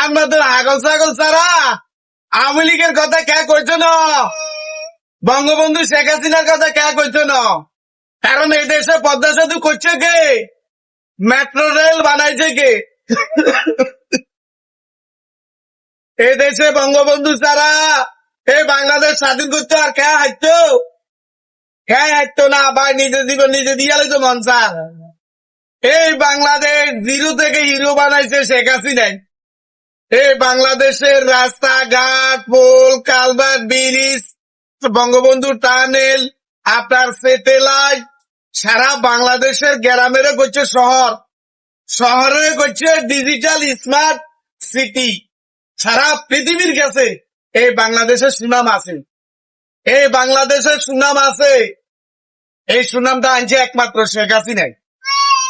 আমাদের আগল ছাগল ছাড়া আওয়ামী লীগের কথা কে কইতো না, বঙ্গবন্ধু শেখ হাসিনার কথা কে কইতো না। কারণ এই দেশে পদ্মা সেতু করছে কে, মেট্রো রেল বানাইছে কে। এই দেশে বঙ্গবন্ধু ছাড়া এই বাংলাদেশ স্বাধীন করতে আর কে হাঁটতো, কে হাঁটতো না। ভাই নিজে জীবন নিজে দিয়ালে তো মন চায়। এই বাংলাদেশ জিরো থেকে হিরো বানাইছে শেখ হাসিনাই। এই বাংলাদেশের রাস্তাঘাট, পোল, কালভার্ট, ব্রিজ, বঙ্গবন্ধু টানেল, আপনার স্যাটেলাইট, সারা বাংলাদেশের গ্রামেরও করছে শহর, শহরে করছে ডিজিটাল স্মার্ট সিটি। সারা পৃথিবীর কাছে এই বাংলাদেশের সুনাম আছে, এই বাংলাদেশের সুনাম আছে। এই সুনামটা আনছে একমাত্র শেখ হাসিনাই।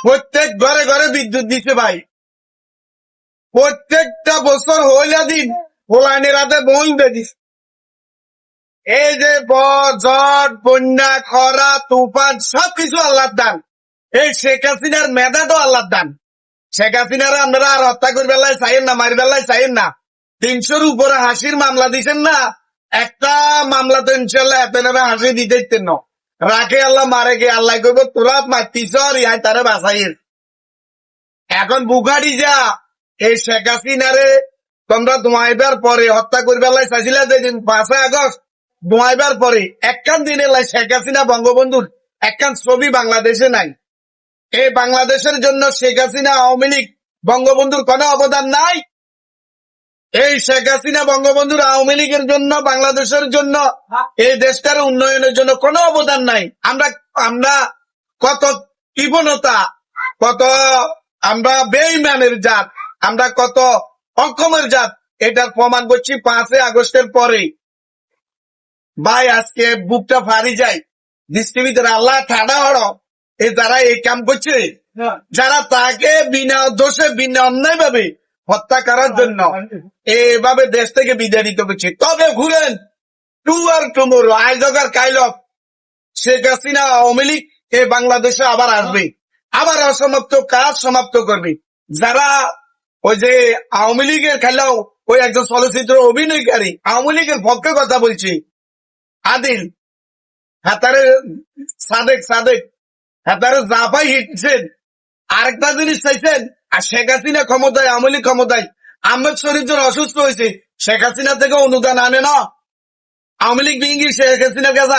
প্রত্যেক ঘরে ঘরে বিদ্যুৎ দিচ্ছে ভাই, প্রত্যেকটা বছর হইলা দিন হোলাইনের হাতে বই দিচ্ছে। এই যে ঝড়, বন্যা, খরা, তুফান সবকিছু আল্লাহর দান। এই শেখ হাসিনার মেধাটাও আল্লাহর দান। শেখ হাসিনার আপনারা আর হত্যা করে বেলায় চাইেন না, মারি বেলায় চাইেন না। 300-র উপরে হাসির মামলা দিচ্ছেন না, একটা মামলা তো ইনশাল্লাহ এতনারা হাসি দিতে না। রাখে আল্লাহ, মারে গে আল্লাহ কইব তোরা মারতিস আর ইহাই তারা বাঁচাইয়ের। এখন বুখারি যা এই শেখ হাসিনারে তোমরা ধোঁয়াইবার পরে হত্যা করে বেলায় চাইছিলা যেদিন 5 আগস্ট ধোঁয়াইবার পরে একখান দিনে শেখ হাসিনা বঙ্গবন্ধুর একখান ছবি বাংলাদেশে নাই। এই বাংলাদেশের জন্য শেখ হাসিনা, আওয়ামী লীগ, বঙ্গবন্ধুর কোনো অবদান নাই। এই শেখ হাসিনা, বঙ্গবন্ধুর, আওয়ামী লীগের জন্য, বাংলাদেশের জন্য, এই দেশটার উন্নয়নের জন্য কোনো অবদান নাই। আমরা কত কৃপণতা, কত আমরা বেঈমানের জাত, আমরা কত অক্ষমের জাত, এটার প্রমাণ করছি 5 আগস্টের পরে। ভাই আজকে বুকটা ফাড়ি যায় দৃষ্টিবিদের আল্লাহ ঠাডা হড়। এই যারা এই কাম করছে, যারা তাকে বিনা দোষে বিনা অন্যায় ভাবে হত্যা করার জন্য এভাবে দেশ থেকে বিদায় দিতে করছে। তবে ঘুরেন টু আর টুমোরো, আজ আর কাইলক শেখ হাসিনা, আওয়ামী লীগ এই বাংলাদেশে আবার আসবে, আবার অসমাপ্ত কাজ সমাপ্ত করবে। যারা ওই যে আওয়ামী লীগের খেলাও ওই একজন চলচ্চিত্র অভিনয়কারী আওয়ামী লীগের পক্ষে কথা বলছে আদিল হাতারে সাদেক হাতারে জাপাই হিটছেন। আরেকটা জিনিস চাইছেন, আর শেখ হাসিনা ক্ষমতায়, আওয়ামী লীগ ক্ষমতায়, আহমেদ শরীফ জন অসুস্থ হয়েছে, শেখ হাসিনা থেকে অনুদান আনে না। আওয়ামী লীগ বিঙ্গি শেখ হাসিনার কাছে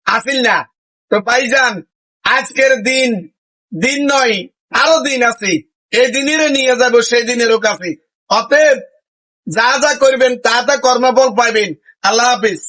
আসিল না। তো ভাইজান আজকের দিন নয়, আরো দিন আছে, এই দিনেরও নিয়ে যাবো সেই দিনেরও কাছে। অতএব যা যা করবেন তা কর্মফল পাইবেন। আল্লাহ হাফিজ।